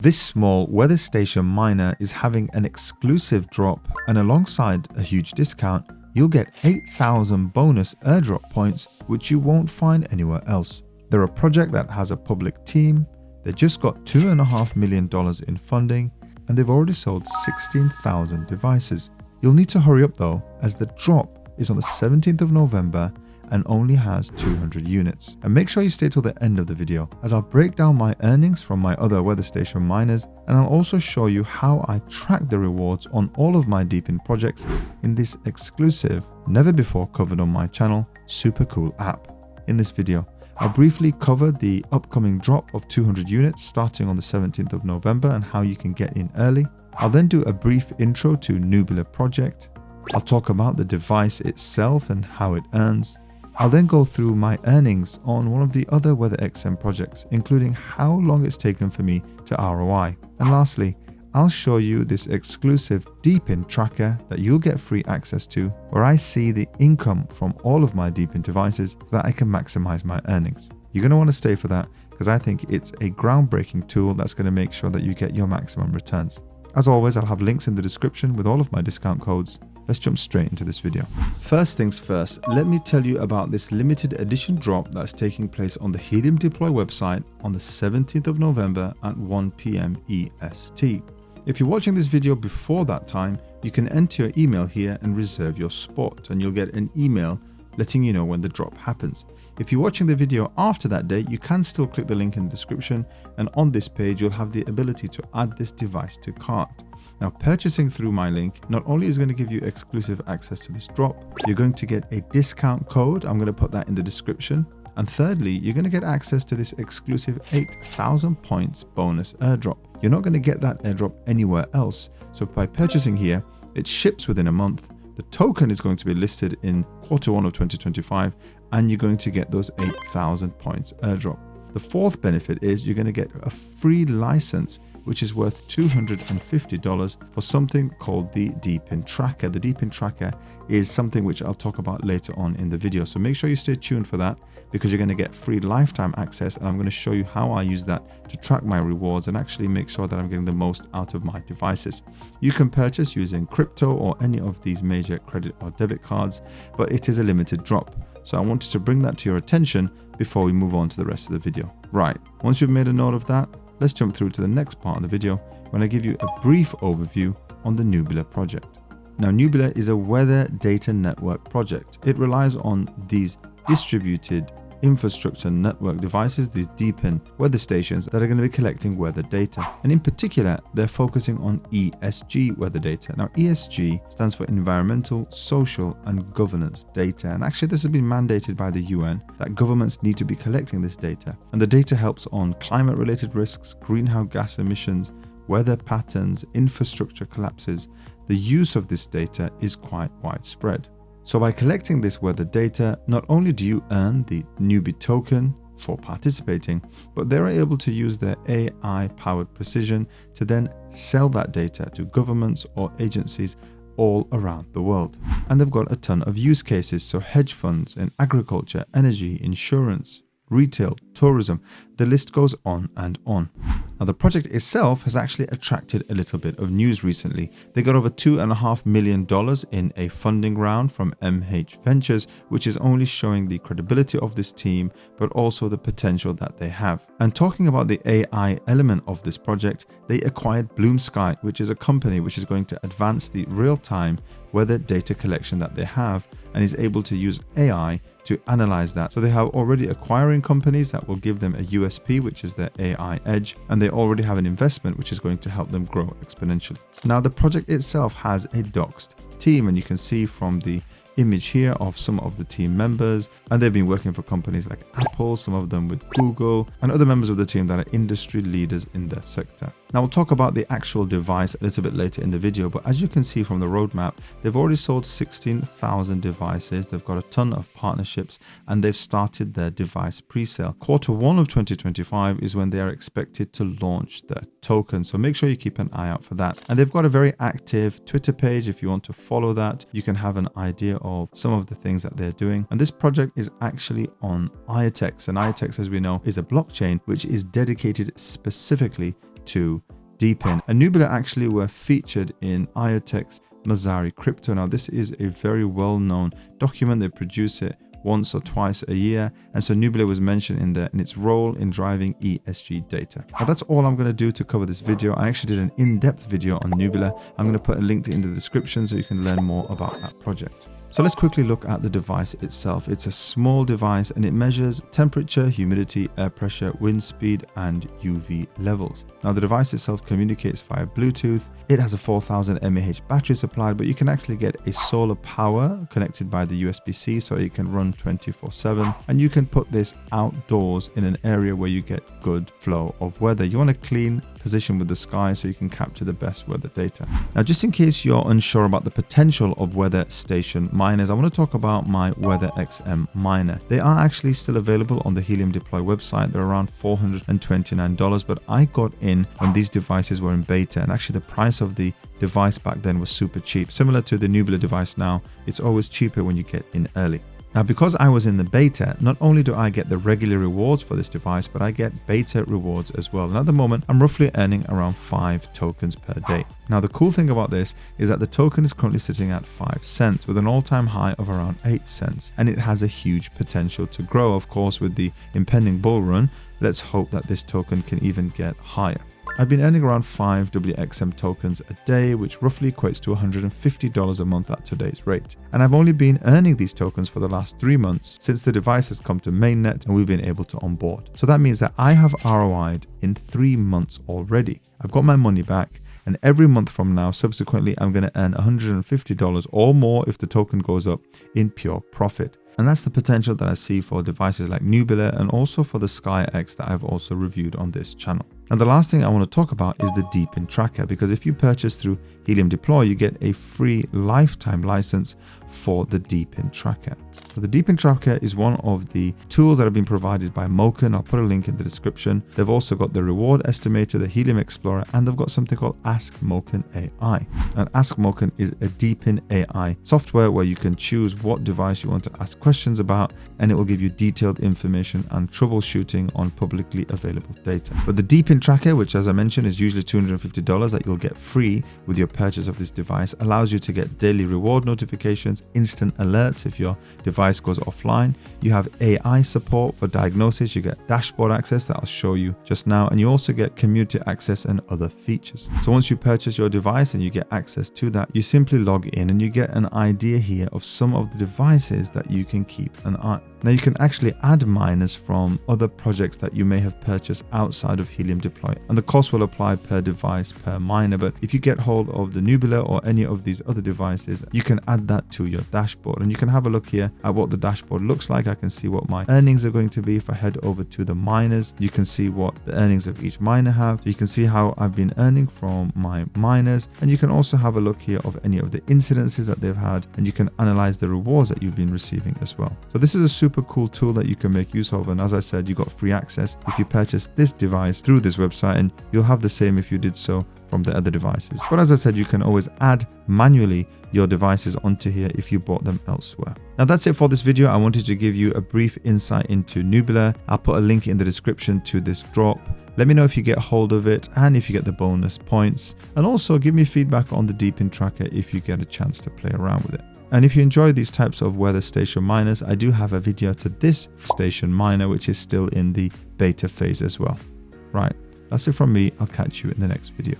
This small weather station miner is having an exclusive drop, and alongside a huge discount, you'll get 8,000 bonus airdrop points, which you won't find anywhere else. They're a project that has a public team, they just got $2.5 million in funding, and they've already sold 16,000 devices. You'll need to hurry up though, as the drop is on the 17th of November and only has 200 units. And make sure you stay till the end of the video, as I'll break down my earnings from my other weather station miners, and I'll also show you how I track the rewards on all of my Depin projects in this exclusive, never before covered on my channel, super cool app. In this video, I'll briefly cover the upcoming drop of 200 units starting on the 17th of November and how you can get in early. I'll then do a brief intro to Nubila project. I'll talk about the device itself and how it earns. I'll then go through my earnings on one of the other WeatherXM projects, including how long it's taken for me to ROI. And lastly, I'll show you this exclusive Depin tracker that you'll get free access to, where I see the income from all of my Depin devices so that I can maximize my earnings. You're going to want to stay for that, because I think it's a groundbreaking tool that's going to make sure that you get your maximum returns. As always, I'll have links in the description with all of my discount codes. Let's jump straight into this video. First things first, let me tell you about this limited edition drop that's taking place on the Helium Deploy website on the 17th of November at 1 p.m. EST. If you're watching this video before that time, you can enter your email here and reserve your spot, and you'll get an email letting you know when the drop happens. If you're watching the video after that date, you can still click the link in the description, and on this page you'll have the ability to add this device to cart. Now, purchasing through my link not only is going to give you exclusive access to this drop, you're going to get a discount code. I'm going to put that in the description. And thirdly, you're going to get access to this exclusive 8,000 points bonus airdrop. You're not going to get that airdrop anywhere else. So by purchasing here, it ships within a month. The token is going to be listed in Q1 of 2025, and you're going to get those 8,000 points airdrop. The fourth benefit is you're going to get a free license, which is worth $250 for something called the Depin Tracker. The Depin Tracker is something which I'll talk about later on in the video. So make sure you stay tuned for that, because you're going to get free lifetime access, and I'm going to show you how I use that to track my rewards and actually make sure that I'm getting the most out of my devices. You can purchase using crypto or any of these major credit or debit cards, but it is a limited drop. So I wanted to bring that to your attention before we move on to the rest of the video. Right, once you've made a note of that, let's jump through to the next part of the video when I give you a brief overview on the Nubila project. Now, Nubila is a weather data network project. It relies on these distributed infrastructure network devices, these Depin weather stations that are going to be collecting weather data. And in particular, they're focusing on ESG weather data. Now, ESG stands for environmental, social, and governance data. And actually, this has been mandated by the UN that governments need to be collecting this data. And the data helps on climate-related risks, greenhouse gas emissions, weather patterns, infrastructure collapses. The use of this data is quite widespread. So by collecting this weather data, not only do you earn the Nubi token for participating, but they're able to use their AI-powered precision to then sell that data to governments or agencies all around the world. And they've got a ton of use cases, so hedge funds in agriculture, energy, insurance, retail, tourism, the list goes on and on. Now, the project itself has actually attracted a little bit of news recently. They got over $2.5 million in a funding round from MH Ventures, which is only showing the credibility of this team, but also the potential that they have. And talking about the AI element of this project, they acquired Bloom Sky, which is a company which is going to advance the real-time weather data collection that they have, and is able to use AI to analyze that. So they have already acquiring companies that will give them a USP, which is their AI edge, and they already have an investment which is going to help them grow exponentially. Now, the project itself has a doxed team, and you can see from the image here of some of the team members, and they've been working for companies like Apple, some of them with Google, and other members of the team that are industry leaders in their sector. Now, we'll talk about the actual device a little bit later in the video, but as you can see from the roadmap, they've already sold 16,000 devices. They've got a ton of partnerships, and they've started their device pre-sale. Q1 of 2025 is when they are expected to launch their token, so make sure you keep an eye out for that. And they've got a very active Twitter page. If you want to follow that, you can have an idea of some of the things that they're doing. And this project is actually on IOTEX, and IOTEX, as we know, is a blockchain which is dedicated specifically to Depin. And Nubila actually were featured in IoTech's Mazari Crypto. Now, this is a very well-known document. They produce it once or twice a year, and so Nubila was mentioned in there in its role in driving ESG data. Now, that's all I'm going to do to cover this video. I actually did an in-depth video on Nubila. I'm going to put a link in the description so you can learn more about that project. So let's quickly look at the device itself. It's a small device and it measures temperature, humidity, air pressure, wind speed, and UV levels. Now, the device itself communicates via Bluetooth. It has a 4000 mAh battery supplied, but you can actually get a solar power connected by the USB-C so it can run 24/7. And you can put this outdoors in an area where you get good flow of weather. You want a clean position with the sky so you can capture the best weather data. Now, just in case you're unsure about the potential of weather station miners, I want to talk about my Weather XM miner. They are actually still available on the Helium Deploy website. They're around $429, but I got in when these devices were in beta, and actually the price of the device back then was super cheap. Similar to the Nubila device now, it's always cheaper when you get in early. Now, because I was in the beta, not only do I get the regular rewards for this device, but I get beta rewards as well. And at the moment, I'm roughly earning around 5 tokens per day. Now, the cool thing about this is that the token is currently sitting at 5 cents with an all-time high of around 8 cents. And it has a huge potential to grow, of course, with the impending bull run. Let's hope that this token can even get higher. I've been earning around 5 WXM tokens a day, which roughly equates to $150 a month at today's rate. And I've only been earning these tokens for the last 3 months since the device has come to mainnet and we've been able to onboard. So that means that I have ROI'd in 3 months already. I've got my money back, and every month from now, subsequently, I'm going to earn $150 or more if the token goes up in pure profit. And that's the potential that I see for devices like Nubila and also for the SkyX that I've also reviewed on this channel. And the last thing I want to talk about is the Depin tracker, because if you purchase through Helium Deploy, you get a free lifetime license for the Depin tracker. So the Depin tracker is one of the tools that have been provided by Moken. I'll put a link in the description. They've also got the reward estimator, the Helium Explorer, and they've got something called Ask Moken AI. And Ask Moken is a Depin AI software where you can choose what device you want to ask questions about, and it will give you detailed information and troubleshooting on publicly available data. But the Depin tracker, which as I mentioned is usually $250 that you'll get free with your purchase of this device, allows you to get daily reward notifications, instant alerts if your device goes offline. You have AI support for diagnosis. You get dashboard access that I'll show you just now, and you also get community access and other features. So once you purchase your device and you get access to that, you simply log in and you get an idea here of some of the devices that you can keep an eye on. Now, you can actually add miners from other projects that you may have purchased outside of Helium Deploy, and the cost will apply per device per miner. But if you get hold of the Nubila or any of these other devices, you can add that to your dashboard, and you can have a look here at what the dashboard looks like. I can see what my earnings are going to be. If I head over to the miners, you can see what the earnings of each miner have. So you can see how I've been earning from my miners, and you can also have a look here of any of the incidences that they've had, and you can analyze the rewards that you've been receiving as well. So this is a super cool tool that you can make use of, and as I said, you got free access if you purchase this device through this website, and you'll have the same if you did so from the other devices. But as I said, you can always add manually your devices onto here if you bought them elsewhere. Now, that's it for this video. I wanted to give you a brief insight into Nubila. I'll put a link in the description to this drop. Let me know if you get hold of it and if you get the bonus points, and also give me feedback on the Depin tracker if you get a chance to play around with it. And if you enjoy these types of weather station miners, I do have a video to this station miner, which is still in the beta phase as well. Right, that's it from me. I'll catch you in the next video.